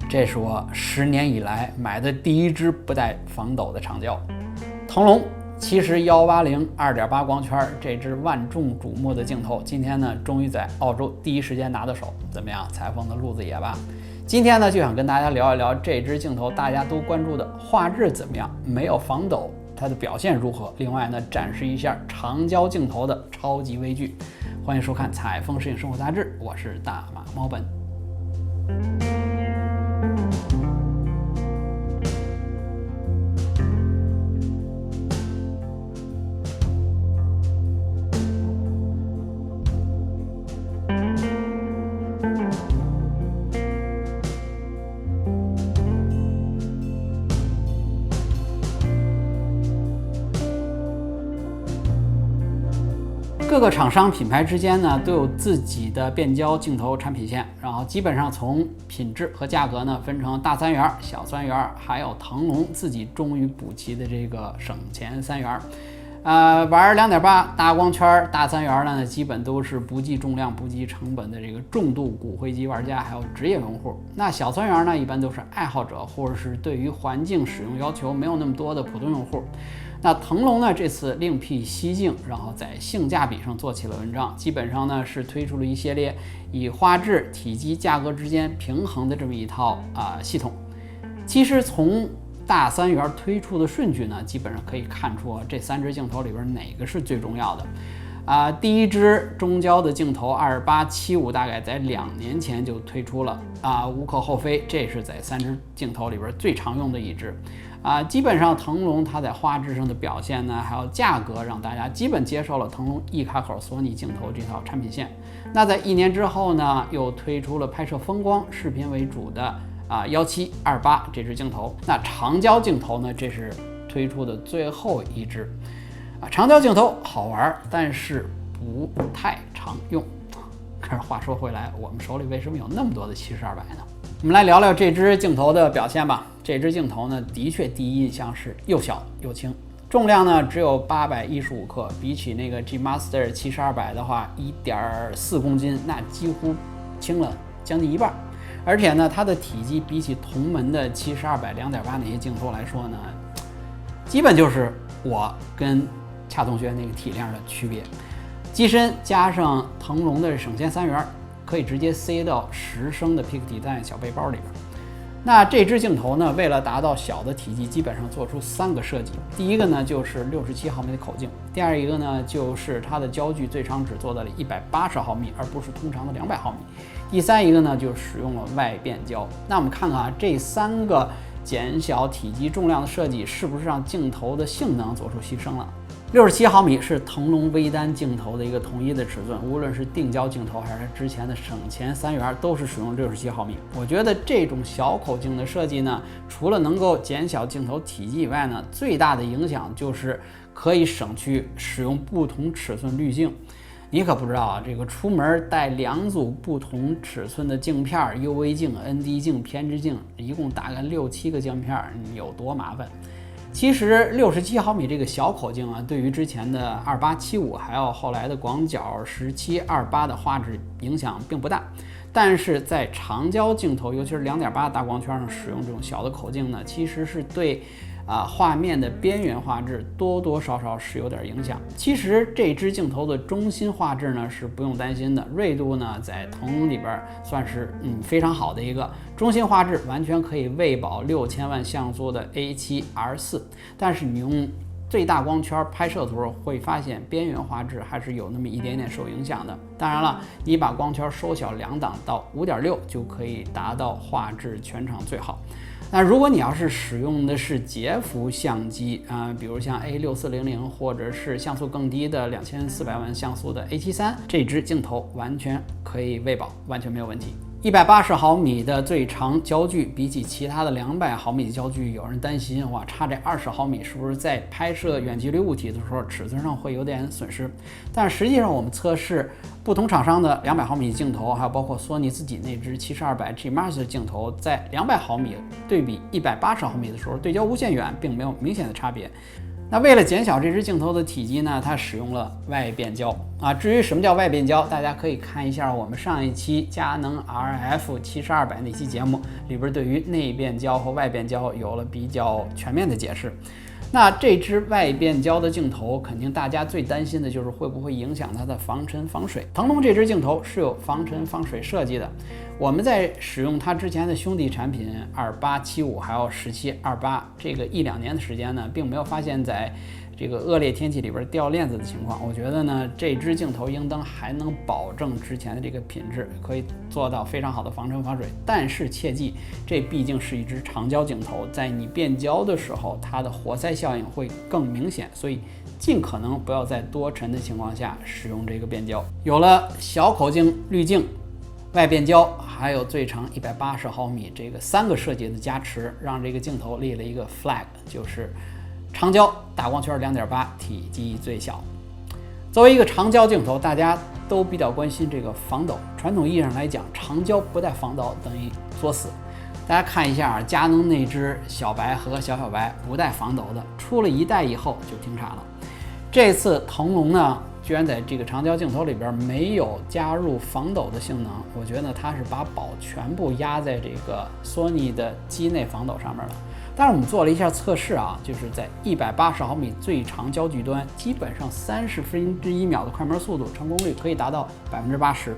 这是我10年以来买的第一支不带防抖的长焦，腾龙70-180 2.8光圈这支万众瞩目的镜头，今天呢终于在澳洲第一时间拿到手，怎么样？采风的路子野吧？今天呢就想跟大家聊一聊这支镜头大家都关注的画质怎么样，没有防抖，它的表现如何？另外呢，展示一下长焦镜头的超级微距。欢迎收看《采风摄影生活杂志》，我是大马猫本。各个厂商品牌之间呢都有自己的变焦镜头产品线，然后基本上从品质和价格呢分成大3元、小3元，还有腾龙自己终于补齐的这个省钱3元。玩2.8大光圈大3元呢，基本都是不计重量、不计成本的这个重度骨灰级玩家，还有职业用户。那小3元呢，一般都是爱好者或者是对于环境使用要求没有那么多的普通用户。那腾龙呢，这次另辟蹊径，然后在性价比上做起了文章，基本上呢是推出了一系列以画质、体积、价格之间平衡的这么一套系统。其实从大3元推出的顺序呢，基本上可以看出这3支镜头里边哪个是最重要的。第一支中焦的镜头28-75大概在2年前就推出了，无可厚非，这是在3支镜头里边最常用的一支。基本上腾龙它在画质上的表现呢，还有价格，让大家基本接受了腾龙一卡口索尼镜头这套产品线。那在1年之后呢，又推出了拍摄风光、视频为主的17-28这支镜头。那长焦镜头呢，这是推出的最后一支。长焦镜头好玩，但是不太常用。可是话说回来，我们手里为什么有那么多的70-200呢？我们来聊聊这支镜头的表现吧。这支镜头呢，的确第一印象是又小又轻，重量呢只有815克，比起那个 G Master 70-200的话，1.4公斤，那几乎轻了将近一半。而且呢，它的体积比起同门的70-200 2.8那些镜头来说呢，基本就是我跟恰同学那个体量的区别。机身加上腾龙的省钱3元，可以直接塞到10升的 Peak Titan 小背包里边。那这支镜头呢，为了达到小的体积，基本上做出3个设计。第一个呢，就是67毫米的口径；第二一个呢，就是它的焦距最长只做到了180毫米，而不是通常的200毫米；第三一个呢，就使用了外变焦。那我们看看这3个减小体积重量的设计，是不是让镜头的性能做出牺牲了？67毫米是腾龙微单镜头的一个统一的尺寸，无论是定焦镜头还是之前的省钱3元，都是使用67毫米。我觉得这种小口径的设计呢，除了能够减小镜头体积以外呢，最大的影响就是可以省去使用不同尺寸滤镜。你可不知道啊，这个出门带2组不同尺寸的镜片，UV 镜、ND 镜、偏置镜，一共大概6-7个镜片，有多麻烦？其实67毫米这个小口径啊，对于之前的28-75还有后来的广角17-28的画质影响并不大，但是在长焦镜头，尤其是2.8大光圈上使用这种小的口径呢，其实是对画面的边缘画质多多少少是有点影响。其实这支镜头的中心画质呢是不用担心的，锐度呢在腾龙里边算是非常好的一个中心画质，完全可以喂饱6000万像素的 A7R4。但是你用最大光圈拍摄图会发现边缘画质还是有那么一点点受影响的。当然了，你把光圈收小2档到5.6就可以达到画质全场最好。那如果你要是使用的是截幅相机比如像 A6400或者是像素更低的2400万像素的 A73， 这支镜头完全可以喂饱，完全没有问题。180毫米的最长焦距，比起其他的200毫米的焦距，有人担心哇，差这20毫米是不是在拍摄远距离物体的时候尺寸上会有点损失？但实际上我们测试不同厂商的200毫米镜头，还有包括索尼自己那支70-200 G Master 镜头，在200毫米对比180毫米的时候，对焦无限远，并没有明显的差别。那为了减小这支镜头的体积呢，它使用了外变焦啊。至于什么叫外变焦，大家可以看一下我们上一期佳能 RF7200那期节目里边对于内变焦和外变焦有了比较全面的解释。那这支外变焦的镜头，肯定大家最担心的就是会不会影响它的防尘防水。腾龙这支镜头是有防尘防水设计的。我们在使用它之前的兄弟产品2875还有1728这个1-2年的时间呢，并没有发现在这个恶劣天气里边掉链子的情况。我觉得呢，这支镜头应当还能保证之前的这个品质，可以做到非常好的防尘防水。但是切记，这毕竟是一支长焦镜头，在你变焦的时候，它的活塞效应会更明显，所以尽可能不要在多尘的情况下使用这个变焦。有了小口径滤镜、外变焦，还有最长180毫米这个3个设计的加持，让这个镜头立了一个 flag， 就是长焦大光圈 2.8， 体积最小。作为一个长焦镜头，大家都比较关心这个防抖。传统意义上来讲，长焦不带防抖等于作死。大家看一下佳能那只小白和小白不带防抖的，出了1代以后就停产了。这次腾龙呢，居然在这个长焦镜头里边没有加入防抖的性能，我觉得它是把宝全部压在这个索尼的机内防抖上面了。但是我们做了一下测试啊，就是在180毫米最长焦距端，基本上1/30秒的快门速度，成功率可以达到80%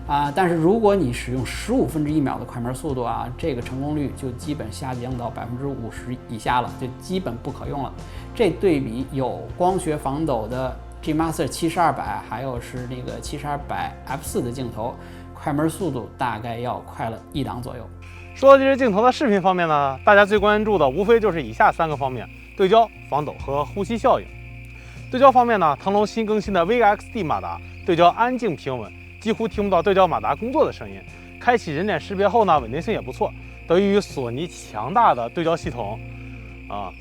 啊。但是如果你使用1/15秒的快门速度啊，这个成功率就基本下降到50%以下了，就基本不可用了。这对比有光学防抖的 G Master 7200，还有是那个7200F4 的镜头，快门速度大概要快了1档左右。说到这支镜头的视频方面呢，大家最关注的无非就是以下3个方面：对焦、防抖和呼吸效应。对焦方面呢，腾龙新更新的 Vega XD 马达对焦安静平稳，几乎听不到对焦马达工作的声音。开启人脸识别后呢，稳定性也不错，得益于索尼强大的对焦系统，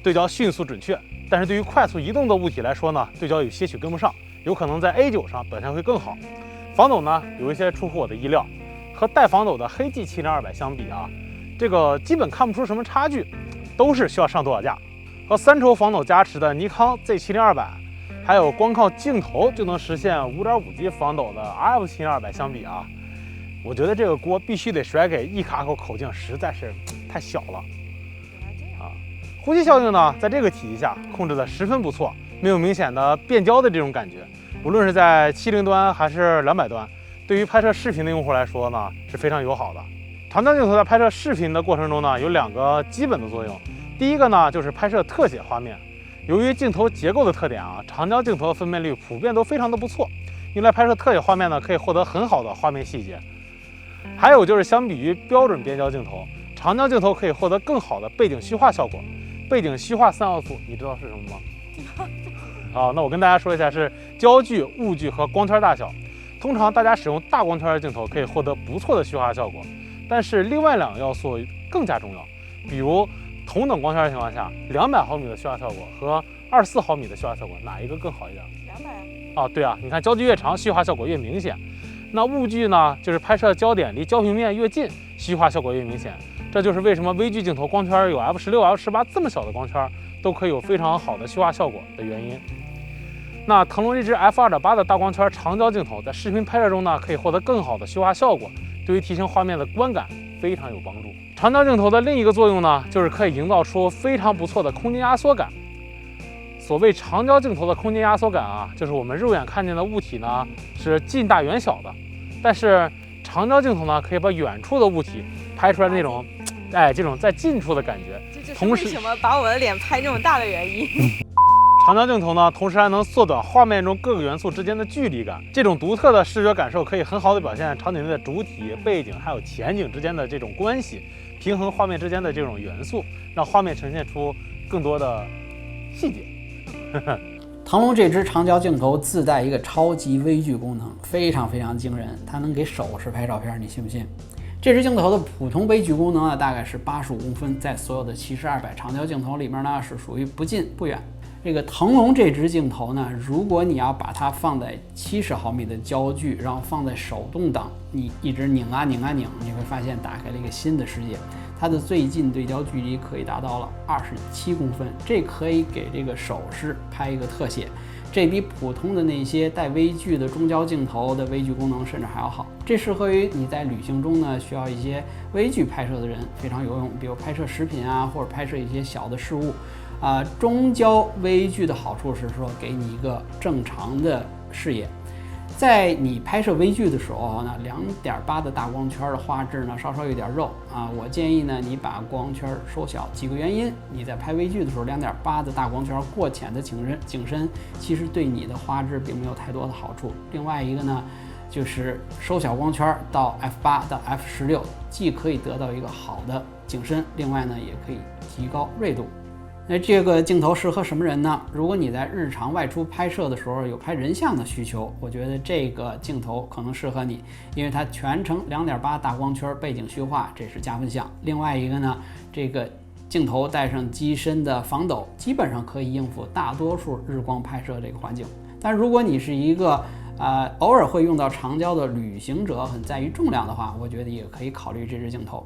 对焦迅速准确。但是对于快速移动的物体来说呢，对焦有些许跟不上，有可能在 A9 上表现会更好。防抖呢，有一些出乎我的意料。和带防抖的黑 G7200相比啊，这个基本看不出什么差距，都是需要上多少架。和3轴防抖加持的尼康 Z7200，还有光靠镜头就能实现 5.5G 防抖的 RF7200相比啊，我觉得这个锅必须得甩给一卡口口径实在是太小了啊。呼吸效应呢，在这个体积下控制的十分不错，没有明显的变焦的这种感觉，无论是在70端还是200端。对于拍摄视频的用户来说呢，是非常友好的。长焦镜头在拍摄视频的过程中呢，有2个基本的作用。第一个呢，就是拍摄特写画面。由于镜头结构的特点啊，长焦镜头的分辨率普遍都非常的不错，用来拍摄特写画面呢，可以获得很好的画面细节。还有就是相比于标准变焦镜头，长焦镜头可以获得更好的背景虚化效果。背景虚化3要素，你知道是什么吗？好，那我跟大家说一下，是焦距、物距和光圈大小。通常大家使用大光圈的镜头可以获得不错的虚化效果，但是另外2个要素更加重要。比如同等光圈的情况下，200毫米的虚化效果和24毫米的虚化效果哪一个更好一点？200啊。对啊，你看焦距越长，虚化效果越明显。那物距呢，就是拍摄焦点离焦平面越近，虚化效果越明显。这就是为什么微距镜头光圈有 F16、F18这么小的光圈都可以有非常好的虚化效果的原因。那腾龙这支 F2.8 的大光圈长焦镜头在视频拍摄中呢，可以获得更好的虚化效果，对于提升画面的观感非常有帮助。长焦镜头的另一个作用呢，就是可以营造出非常不错的空间压缩感。所谓长焦镜头的空间压缩感啊，就是我们肉眼看见的物体呢是近大远小的，但是长焦镜头呢可以把远处的物体拍出来那种，这种在近处的感觉。同时，为什么把我的脸拍这么大的原因？长焦镜头呢，同时还能缩短画面中各个元素之间的距离感。这种独特的视觉感受可以很好的表现场景内的主体、背景还有前景之间的这种关系，平衡画面之间的这种元素，让画面呈现出更多的细节。腾龙这支长焦镜头自带一个超级微距功能，非常非常惊人，它能给手势拍照片，你信不信？这支镜头的普通微距功能呢，大概是85公分，在所有的7200长焦镜头里面呢，是属于不近不远。这个腾龙这支镜头呢，如果你要把它放在70毫米的焦距，然后放在手动挡，你一直拧啊拧啊拧，你会发现打开了一个新的世界。它的最近对焦距离可以达到了27公分，这可以给这个手势拍一个特写，这比普通的那些带微距的中焦镜头的微距功能甚至还要好。这适合于你在旅行中呢需要一些微距拍摄的人，非常有用，比如拍摄食品啊，或者拍摄一些小的事物。中焦微距的好处是说给你一个正常的视野。在你拍摄微距的时候呢，2.8的大光圈的画质呢稍稍有点肉啊，我建议呢你把光圈收小。几个原因，你在拍微距的时候，2.8的大光圈过浅的景深其实对你的画质并没有太多的好处。另外一个呢，就是收小光圈到 f8 到 f16，既可以得到一个好的景深，另外呢也可以提高锐度。那这个镜头适合什么人呢？如果你在日常外出拍摄的时候有拍人像的需求，我觉得这个镜头可能适合你，因为它全程2.8大光圈，背景虚化，这是加分项。另外一个呢，这个镜头带上机身的防抖，基本上可以应付大多数日光拍摄这个环境。但如果你是一个偶尔会用到长焦的旅行者，很在意重量的话，我觉得也可以考虑这支镜头。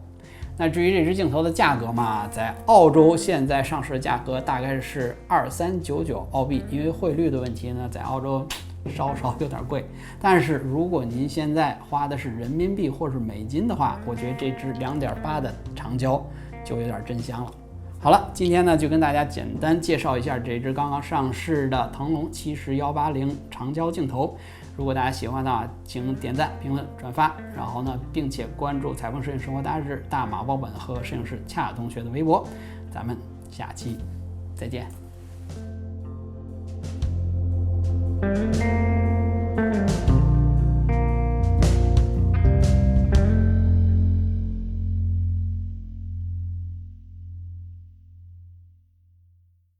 那至于这支镜头的价格嘛，在澳洲现在上市的价格大概是2399澳币，因为汇率的问题呢，在澳洲稍稍有点贵。但是如果您现在花的是人民币或是美金的话，我觉得这支2.8的长焦就有点真香了。好了，今天呢就跟大家简单介绍一下这支刚刚上市的腾龙70-180长焦镜头。如果大家喜欢的话，请点赞、评论、转发，然后呢，并且关注采风摄影生活大日大马报本和摄影师恰同学的微博。咱们下期再见。